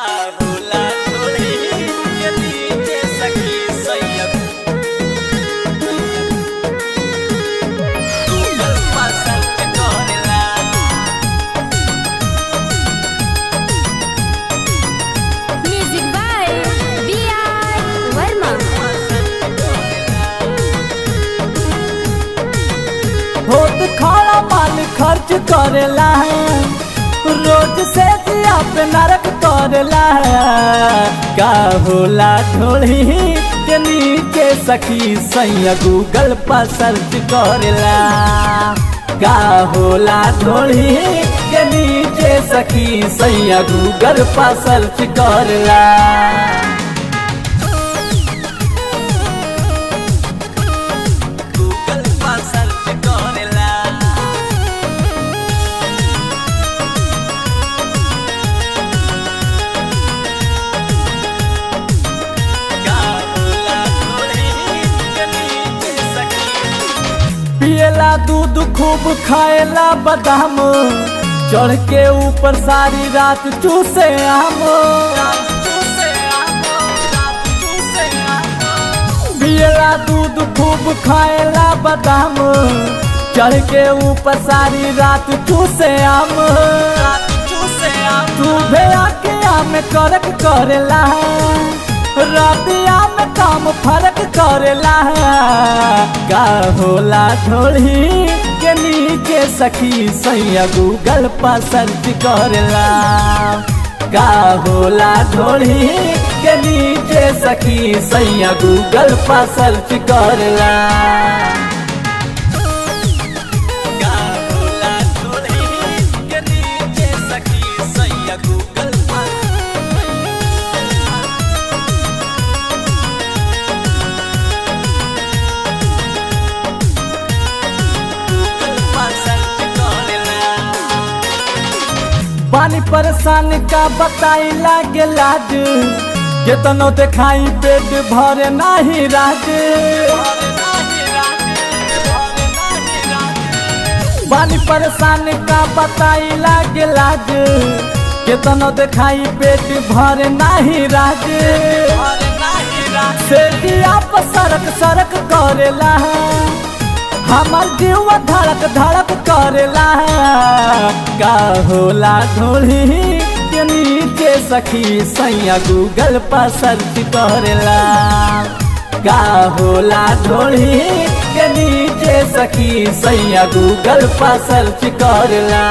आहुला थोड़ी के नीचे सखी सैयद गूगल पर सर्च करेला Music by B.I. Verma. होत खाला माल खर्च करेला रोज से दिया पे नरक करेला का होला ढोली के नीचे सखी सैया गूगल पर सर्च करेला का होला ढोली के नीचे सखी सैया गूगल पर सर्च करेला गूगल पर सर्च करेला आहुला थोड़ी के नीचे सखी पियला दूध खूब खाएला बादाम चढ़ के ऊपर सारी रात चूसे आम पियला दूध खूब खाएला बादाम चढ़ के ऊपर सारी रात चूसे आम तू भैया के आम करक करेला रबिया में काम फर्क करेला का होला ढोली के नीचे सखी सैया गूगल पर सर्च करेला का होला ढोली के नीचे सखी सैया गूगल पर सर्च करेला आहुला थोड़ी के नीचे सखी सैयद गूगल पर गूगल पर सर्च करेला पानी परेशान का बताई लागे लाज केतनो देखाई पेट भरे नाही राज पानी परेशान का बताई लागे लाज केतनो देखाई पेट भरे नाही राज से दिया पर सरक सरक करेला हमार जीव धड़क धड़क करेला का होला ढोली के नीचे सखी सैया गूगल पर सर्च करेला का होला ढोली के नीचे सखी सैया गूगल पर सर्च करेला।